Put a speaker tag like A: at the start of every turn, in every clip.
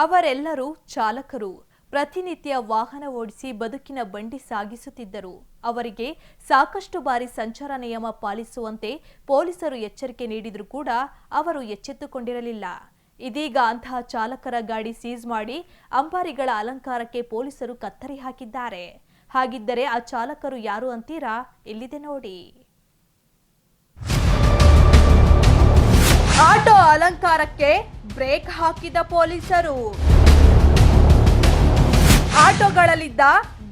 A: ಅವರೆಲ್ಲರೂ ಚಾಲಕರು. ಪ್ರತಿನಿತ್ಯ ವಾಹನ ಓಡಿಸಿ ಬದುಕಿನ ಬಂಡಿ ಸಾಗಿಸುತ್ತಿದ್ದರು. ಅವರಿಗೆ ಸಾಕಷ್ಟು ಬಾರಿ ಸಂಚಾರ ನಿಯಮ ಪಾಲಿಸುವಂತೆ ಪೊಲೀಸರು ಎಚ್ಚರಿಕೆ ನೀಡಿದರೂ ಕೂಡ ಅವರು ಎಚ್ಚೆತ್ತುಕೊಂಡಿರಲಿಲ್ಲ. ಇದೀಗ ಅಂತಹ ಚಾಲಕರ ಗಾಡಿ ಸೀಸ್ ಮಾಡಿ ಅಂಬಾರಿಗಳ ಅಲಂಕಾರಕ್ಕೆ ಪೊಲೀಸರು ಕತ್ತರಿ ಹಾಕಿದ್ದಾರೆ. ಹಾಗಿದ್ದರೆ ಆ ಚಾಲಕರು ಯಾರು ಅಂತೀರಾ? ಇಲ್ಲಿದೆ ನೋಡಿ. ಆಟೋ ಅಲಂಕಾರಕ್ಕೆ ಬ್ರೇಕ್ ಹಾಕಿದ ಪೊಲೀಸರು. ಆಟೋಗಳಲ್ಲಿದ್ದ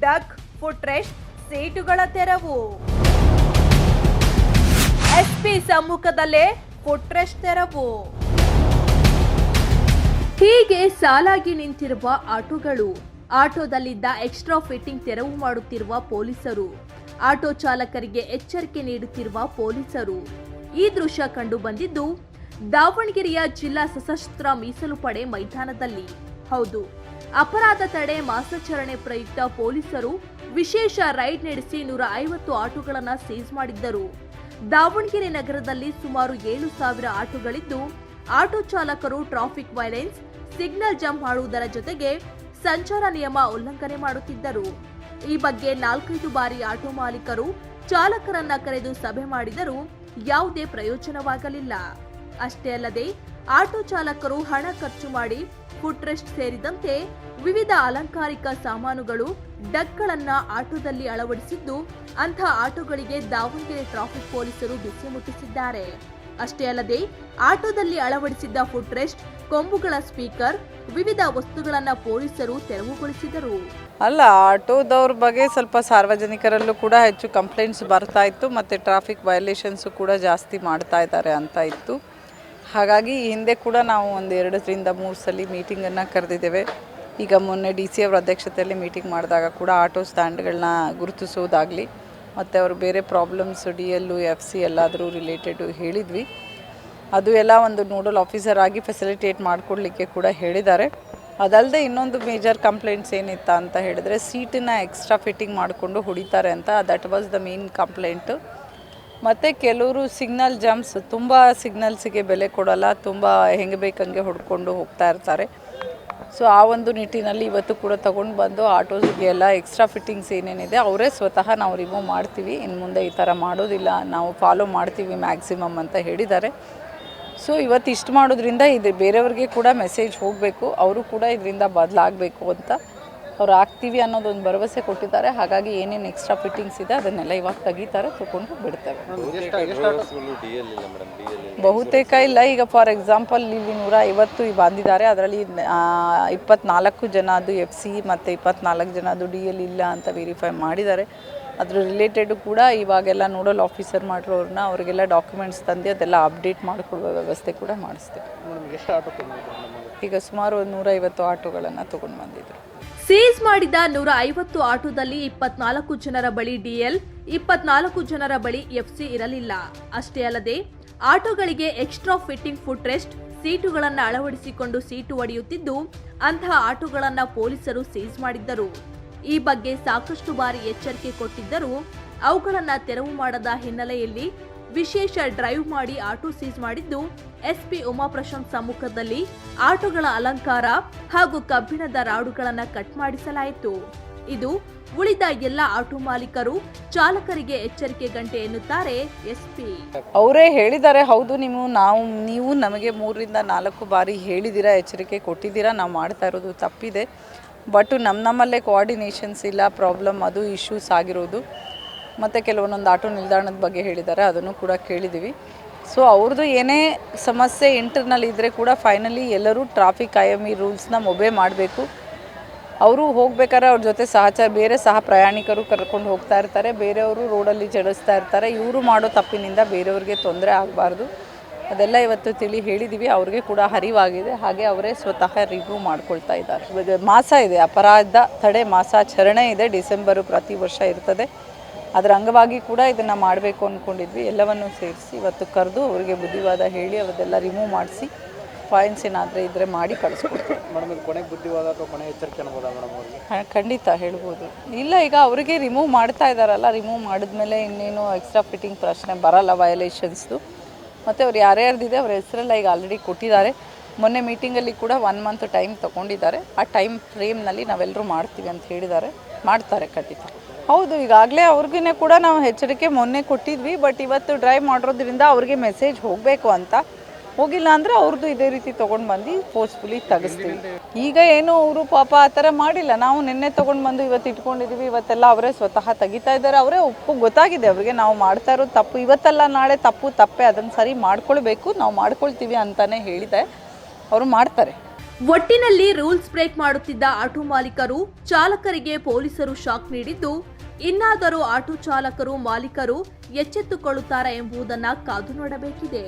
A: ಡಕ್, ಫುಟ್ರೆಸ್ಟ್, ಸೀಟುಗಳ ತೆರವು. ಎಸ್ಪಿ ಸಮ್ಮುಖದಲ್ಲೇ ಫುಟ್ರೆಸ್ಟ್ ತೆರವು. ಹೀಗೆ ಸಾಲಾಗಿ ನಿಂತಿರುವ ಆಟೋಗಳು. ಆಟೋದಲ್ಲಿದ್ದ ಎಕ್ಸ್ಟ್ರಾ ಫಿಟ್ಟಿಂಗ್ ತೆರವು ಮಾಡುತ್ತಿರುವ ಪೊಲೀಸರು. ಆಟೋ ಚಾಲಕರಿಗೆ ಎಚ್ಚರಿಕೆ ನೀಡುತ್ತಿರುವ ಪೊಲೀಸರು. ಈ ದೃಶ್ಯ ಕಂಡು ಬಂದಿದ್ದು ದಾವಣಗೆರೆಯ ಜಿಲ್ಲಾ ಸಶಸ್ತ್ರ ಮೀಸಲು ಪಡೆ ಮೈದಾನದಲ್ಲಿ. ಹೌದು, ಅಪರಾಧ ತಡೆ ಮಾಸಾಚರಣೆ ಪ್ರಯುಕ್ತ ಪೊಲೀಸರು ವಿಶೇಷ ರೈಡ್ ನಡೆಸಿ 150 ಆಟೋಗಳನ್ನು ಸೀಸ್ ಮಾಡಿದ್ದರು. ದಾವಣಗೆರೆ ನಗರದಲ್ಲಿ ಸುಮಾರು 7,000 ಆಟೋಗಳಿದ್ದು, ಆಟೋ ಚಾಲಕರು ಟ್ರಾಫಿಕ್ ವೈಲೆನ್ಸ್, ಸಿಗ್ನಲ್ ಜಂಪ್ ಮಾಡುವುದರ ಜೊತೆಗೆ ಸಂಚಾರ ನಿಯಮ ಉಲ್ಲಂಘನೆ ಮಾಡುತ್ತಿದ್ದರು. ಈ ಬಗ್ಗೆ 4-5 ಬಾರಿ ಆಟೋ ಮಾಲೀಕರು ಚಾಲಕರನ್ನ ಕರೆದು ಸಭೆ ಮಾಡಿದರೂ ಯಾವುದೇ ಪ್ರಯೋಜನವಾಗಲಿಲ್ಲ. ಅಷ್ಟೇ ಅಲ್ಲದೆ ಆಟೋ ಚಾಲಕರು ಹಣ ಖರ್ಚು ಮಾಡಿ ಫುಟ್ರೆಸ್ಟ್ ಸೇರಿದಂತೆ ವಿವಿಧ ಅಲಂಕಾರಿಕ ಸಾಮಾನುಗಳು, ಡಕ್ಗಳನ್ನ ಆಟೋದಲ್ಲಿ ಅಳವಡಿಸಿದ್ದು, ಅಂಥ ಆಟೋಗಳಿಗೆ ದಾವಣಗೆರೆ ಟ್ರಾಫಿಕ್ ಪೊಲೀಸರು ಬಿಸಿ ಮುಟ್ಟಿಸಿದ್ದಾರೆ. ಅಷ್ಟೇ ಅಲ್ಲದೆ ಆಟೋದಲ್ಲಿ ಅಳವಡಿಸಿದ್ದ ಫುಟ್ರೆಸ್ಟ್, ಕೊಂಬುಗಳ ಸ್ಪೀಕರ್, ವಿವಿಧ ವಸ್ತುಗಳನ್ನ ಪೊಲೀಸರು ತೆರವುಗೊಳಿಸಿದರು.
B: ಅಲ್ಲ, ಆಟೋದವ್ರ ಬಗ್ಗೆ ಸ್ವಲ್ಪ ಸಾರ್ವಜನಿಕರಲ್ಲೂ ಕೂಡ ಹೆಚ್ಚು ಕಂಪ್ಲೇಂಟ್ಸ್ ಬರ್ತಾ ಇತ್ತು ಮತ್ತು ಟ್ರಾಫಿಕ್ ವೈಲೇಷನ್ಸು ಕೂಡ ಜಾಸ್ತಿ ಮಾಡ್ತಾ ಇದ್ದಾರೆ ಅಂತ ಇತ್ತು. ಹಾಗಾಗಿ ಹಿಂದೆ ಕೂಡ ನಾವು ಒಂದು 2-3 ಸಲ ಮೀಟಿಂಗನ್ನು ಕರೆದಿದ್ದೇವೆ. ಈಗ ಮೊನ್ನೆ DC ಅವರ ಅಧ್ಯಕ್ಷತೆಯಲ್ಲಿ ಮೀಟಿಂಗ್ ಮಾಡಿದಾಗ ಕೂಡ ಆಟೋ ಸ್ಟ್ಯಾಂಡ್ಗಳನ್ನ ಗುರುತಿಸೋದಾಗಲಿ ಮತ್ತು ಅವರು ಬೇರೆ ಪ್ರಾಬ್ಲಮ್ಸ್ DL, FC ಎಲ್ಲಾದರೂ ರಿಲೇಟೆಡು ಹೇಳಿದ್ವಿ. ಅದು ಎಲ್ಲ ಒಂದು ನೋಡಲ್ ಆಫೀಸರ್ ಆಗಿ ಫೆಸಿಲಿಟೇಟ್ ಮಾಡಿಕೊಡ್ಲಿಕ್ಕೆ ಕೂಡ ಹೇಳಿದ್ದಾರೆ. ಅದಲ್ಲದೆ ಇನ್ನೊಂದು ಮೇಜರ್ ಕಂಪ್ಲೇಂಟ್ಸ್ ಏನಿತ್ತು ಅಂತ ಹೇಳಿದರೆ, ಸೀಟನ್ನ ಎಕ್ಸ್ಟ್ರಾ ಫಿಟ್ಟಿಂಗ್ ಮಾಡಿಕೊಂಡು ಹೊಡಿತಾರೆ ಅಂತ. That was the main complaint. ಮತ್ತು ಕೆಲವರು ಸಿಗ್ನಲ್ ಜಂಪ್ಸ್, ತುಂಬ ಸಿಗ್ನಲ್ಸಿಗೆ ಬೆಲೆ ಕೊಡೋಲ್ಲ, ತುಂಬ ಹೆಂಗೆ ಬೇಕಂಗೆ ಹೊಡ್ಕೊಂಡು ಹೋಗ್ತಾ ಇರ್ತಾರೆ. ಸೊ ಆ ಒಂದು ನಿಟ್ಟಿನಲ್ಲಿ ಇವತ್ತು ಕೂಡ ತಗೊಂಡು ಬಂದು ಆಟೋಸ್ಗೆ ಎಲ್ಲ ಎಕ್ಸ್ಟ್ರಾ ಫಿಟ್ಟಿಂಗ್ಸ್ ಏನೇನಿದೆ ಅವರೇ ಸ್ವತಃ ನಾವು ರಿಮೂವ್ ಮಾಡ್ತೀವಿ, ಇನ್ನು ಮುಂದೆ ಈ ಥರ ಮಾಡೋದಿಲ್ಲ, ನಾವು ಫಾಲೋ ಮಾಡ್ತೀವಿ ಮ್ಯಾಕ್ಸಿಮಮ್ ಅಂತ ಹೇಳಿದ್ದಾರೆ. ಸೊ ಇವತ್ತು ಇಷ್ಟು ಮಾಡೋದ್ರಿಂದ ಇದು ಬೇರೆಯವ್ರಿಗೆ ಕೂಡ ಮೆಸೇಜ್ ಹೋಗಬೇಕು, ಅವರು ಕೂಡ ಇದರಿಂದ ಬದಲಾಗಬೇಕು ಅಂತ ಅವ್ರು ಆಗ್ತೀವಿ ಅನ್ನೋದೊಂದು ಭರವಸೆ ಕೊಟ್ಟಿದ್ದಾರೆ. ಹಾಗಾಗಿ ಏನೇನು ಎಕ್ಸ್ಟ್ರಾ ಫಿಟ್ಟಿಂಗ್ಸ್ ಇದೆ ಅದನ್ನೆಲ್ಲ ಇವಾಗ ತೆಗಿತಾರೆ, ತಗೊಂಡು ಬಿಡ್ತೇವೆ. ಬಹುತೇಕ ಇಲ್ಲ. ಈಗ ಫಾರ್ ಎಕ್ಸಾಂಪಲ್ ಇಲ್ಲಿ 150 ಬಂದಿದ್ದಾರೆ. ಅದರಲ್ಲಿ 24 ಜನದ್ದು FC ಮತ್ತು 24 ಜನದ್ದು DL ಇಲ್ಲ ಅಂತ ವೆರಿಫೈ ಮಾಡಿದ್ದಾರೆ. ಅದ್ರ ರಿಲೇಟೆಡು ಕೂಡ ಇವಾಗೆಲ್ಲ ನೋಡಲ್ ಆಫೀಸರ್ ಮಾಡಿರೋರನ್ನ ಅವರಿಗೆಲ್ಲ ಡಾಕ್ಯುಮೆಂಟ್ಸ್ ತಂದು ಅದೆಲ್ಲ ಅಪ್ಡೇಟ್ ಮಾಡಿಕೊಡುವ ವ್ಯವಸ್ಥೆ ಕೂಡ ಮಾಡಿಸ್ತೇವೆ. ಈಗ ಸುಮಾರು 150 ಆಟೋಗಳನ್ನು ತೊಗೊಂಡು ಬಂದಿದ್ರು.
A: ಸೀಸ್ ಮಾಡಿದ 150 ಆಟೋದಲ್ಲಿ 24 ಜನರ ಬಳಿ DL, 24 ಜನರ ಬಳಿ FC ಇರಲಿಲ್ಲ. ಅಷ್ಟೇ ಅಲ್ಲದೆ ಆಟೋಗಳಿಗೆ ಎಕ್ಸ್ಟ್ರಾ ಫಿಟ್ಟಿಂಗ್ ಫುಟ್ರೆಸ್ಟ್, ಸೀಟುಗಳನ್ನು ಅಳವಡಿಸಿಕೊಂಡು ಸೀಟು ಒಡೆಯುತ್ತಿದ್ದು, ಅಂತಹ ಆಟೋಗಳನ್ನು ಪೊಲೀಸರು ಸೀಸ್ ಮಾಡಿದ್ದರು. ಈ ಬಗ್ಗೆ ಸಾಕಷ್ಟು ಬಾರಿ ಎಚ್ಚರಿಕೆ ಕೊಟ್ಟಿದ್ದರೂ ಅವುಗಳನ್ನು ತೆರವು ಮಾಡದ ಹಿನ್ನೆಲೆಯಲ್ಲಿ ವಿಶೇಷ ಡ್ರೈವ್ ಮಾಡಿ ಆಟೋ ಸೀಸ್ ಮಾಡಿದ್ದು, SP ಉಮಾಪ್ರಶಾಂತ್ ಸಮ್ಮುಖದಲ್ಲಿ ಆಟೋಗಳ ಅಲಂಕಾರ ಹಾಗೂ ಕಬ್ಬಿಣದ ರಾಡುಗಳನ್ನು ಕಟ್ ಮಾಡಿಸಲಾಯಿತು. ಇದು ಉಳಿದ ಎಲ್ಲ ಆಟೋ ಮಾಲೀಕರು, ಚಾಲಕರಿಗೆ ಎಚ್ಚರಿಕೆ ಗಂಟೆ ಎನ್ನುತ್ತಾರೆ SP.
B: ಅವರೇ ಹೇಳಿದ್ದಾರೆ, ಹೌದು ನೀವು ನಮಗೆ 3-4 ಬಾರಿ ಹೇಳಿದ್ದೀರಾ, ಎಚ್ಚರಿಕೆ ಕೊಟ್ಟಿದ್ದೀರಾ, ನಾವು ಮಾಡ್ತಾ ಇರೋದು ತಪ್ಪಿದೆ. ಬಟ್ ನಮ್ಮಲ್ಲೇ ಕೋಆರ್ಡಿನೇಷನ್ಸ್ ಇಲ್ಲ, ಪ್ರಾಬ್ಲಮ್ ಅದು ಇಶ್ಯೂಸ್ ಆಗಿರೋದು. ಮತ್ತು ಕೆಲವೊಂದೊಂದು ಆಟೋ ನಿಲ್ದಾಣದ ಬಗ್ಗೆ ಹೇಳಿದ್ದಾರೆ, ಅದನ್ನು ಕೂಡ ಕೇಳಿದ್ದೀವಿ. ಸೊ ಅವ್ರದ್ದು ಏನೇ ಸಮಸ್ಯೆ ಇಂಟರ್ನಲ್ ಇದ್ದರೆ ಕೂಡ ಫೈನಲಿ ಎಲ್ಲರೂ ಟ್ರಾಫಿಕ್ IME ರೂಲ್ಸ್ನ ಒಬೆ ಮಾಡಬೇಕು. ಅವರು ಹೋಗ್ಬೇಕಾದ್ರೆ ಅವ್ರ ಜೊತೆ ಬೇರೆ ಸಹ ಪ್ರಯಾಣಿಕರು ಕರ್ಕೊಂಡು ಹೋಗ್ತಾ ಇರ್ತಾರೆ, ಬೇರೆಯವರು ರೋಡಲ್ಲಿ ಚಡಿಸ್ತಾ ಇರ್ತಾರೆ. ಇವರು ಮಾಡೋ ತಪ್ಪಿನಿಂದ ಬೇರೆಯವ್ರಿಗೆ ತೊಂದರೆ ಆಗಬಾರ್ದು. ಅದೆಲ್ಲ ಇವತ್ತು ಹೇಳಿದ್ದೀವಿ. ಅವ್ರಿಗೆ ಕೂಡ ಅರಿವಾಗಿದೆ. ಹಾಗೆ ಅವರೇ ಸ್ವತಃ ರಿವ್ಯೂ ಮಾಡ್ಕೊಳ್ತಾ ಇದ್ದಾರೆ. ಮಾಸ ಇದೆ, ಅಪರಾಧ ತಡೆ ಮಾಸಾಚರಣೆ ಇದೆ, ಡಿಸೆಂಬರು ಪ್ರತಿ ವರ್ಷ ಇರ್ತದೆ. ಅದರ ಅಂಗವಾಗಿ ಕೂಡ ಇದನ್ನು ಮಾಡಬೇಕು ಅಂದ್ಕೊಂಡಿದ್ವಿ. ಎಲ್ಲವನ್ನು ಸೇರಿಸಿ ಇವತ್ತು ಕರೆದು ಅವರಿಗೆ ಬುದ್ಧಿವಾದ ಹೇಳಿ ಅವರೆಲ್ಲ ರಿಮೂವ್ ಮಾಡಿಸಿ ಫೈನ್ಸ್ ಏನಾದರೆ ಇದ್ದರೆ ಮಾಡಿ ಕಳಿಸ್ಕೊಡ್ತೀವಿ.
C: ಮೇಡಮ್, ಇದು ಕೊನೆ ಬುದ್ಧಿವಾದ ಅಥವಾ ಕೊನೆ ಎಚ್ಚರಿಕೆ ಅನ್ಬೋದಾ ಮೇಡಮ್ ಅವರಿಗೆ?
B: ಖಂಡಿತ ಹೇಳ್ಬೋದು. ಇಲ್ಲ, ಈಗ ಅವರಿಗೆ ರಿಮೂವ್ ಮಾಡ್ತಾ ಇದ್ದಾರಲ್ಲ, ರಿಮೂವ್ ಮಾಡಿದ್ಮೇಲೆ ಇನ್ನೇನು ಎಕ್ಸ್ಟ್ರಾ ಫಿಟ್ಟಿಂಗ್ ಪ್ರಶ್ನೆ ಬರಲ್ಲ ವಯಲೇಷನ್ಸ್ದು. ಮತ್ತು ಅವ್ರು ಯಾರ್ಯಾರ್ದಿದೆ ಅವ್ರ ಹೆಸರೆಲ್ಲ ಈಗ ಆಲ್ರೆಡಿ ಕೊಟ್ಟಿದ್ದಾರೆ. ಮೊನ್ನೆ ಮೀಟಿಂಗಲ್ಲಿ ಕೂಡ 1 ಮಂತ್ ಟೈಮ್ ತೊಗೊಂಡಿದ್ದಾರೆ. ಆ ಟೈಮ್ ಫ್ರೇಮ್ನಲ್ಲಿ ನಾವೆಲ್ಲರೂ ಮಾಡ್ತೀವಿ ಅಂತ ಹೇಳಿದ್ದಾರೆ. ಮಾಡ್ತಾರೆ ಖಂಡಿತ. ಹೌದು, ಈಗಾಗಲೇ ಅವ್ರಿಗೇ ಕೂಡ ನಾವು ಎಚ್ಚರಿಕೆ ಮೊನ್ನೆ ಕೊಟ್ಟಿದ್ವಿ. ಬಟ್ ಇವತ್ತು ಡ್ರೈವ್ ಮಾಡೋದ್ರಿಂದ ಅವ್ರಿಗೆ ಮೆಸೇಜ್ ಹೋಗಬೇಕು ಅಂತ, ಹೋಗಿಲ್ಲ ಅಂದರೆ ಅವ್ರದ್ದು ಇದೇ ರೀತಿ ತೊಗೊಂಡು ಬಂದು ಫೋರ್ಸ್ಫುಲಿ ತೆಗಿಸ್ತೀವಿ. ಈಗ ಏನು ಅವರು ಪಾಪ ಆ ಥರ ಮಾಡಿಲ್ಲ. ನಾವು ನಿನ್ನೆ ತೊಗೊಂಡು ಬಂದು ಇವತ್ತು ಇಟ್ಕೊಂಡಿದ್ದೀವಿ. ಇವತ್ತೆಲ್ಲ ಅವರೇ ಸ್ವತಃ ತೆಗಿತಾ ಇದ್ದಾರೆ. ಅವರೇ ಗೊತ್ತಾಗಿದೆ ಅವ್ರಿಗೆ ನಾವು ಮಾಡ್ತಾ ಇರೋದು ತಪ್ಪು. ಇವತ್ತೆಲ್ಲ ನಾಳೆ ತಪ್ಪೇ, ಅದನ್ನು ಸರಿ ಮಾಡ್ಕೊಳ್ಬೇಕು, ನಾವು ಮಾಡ್ಕೊಳ್ತೀವಿ ಅಂತಲೇ ಹೇಳಿದೆ. ಅವರು ಮಾಡ್ತಾರೆ.
A: ಒಟ್ಟಿನಲ್ಲಿ ರೂಲ್ಸ್ ಬ್ರೇಕ್ ಮಾಡುತ್ತಿದ್ದ ಆಟೋ ಮಾಲೀಕರು ಚಾಲಕರಿಗೆ ಪೊಲೀಸರು ಶಾಕ್ ನೀಡಿದ್ದು, ಇನ್ನಾದರೂ ಆಟೋ ಚಾಲಕರು ಮಾಲೀಕರು ಎಚ್ಚೆತ್ತುಕೊಳ್ಳುತ್ತಾರಾ ಎಂಬುದನ್ನು ಕಾದು ನೋಡಬೇಕಿದೆ.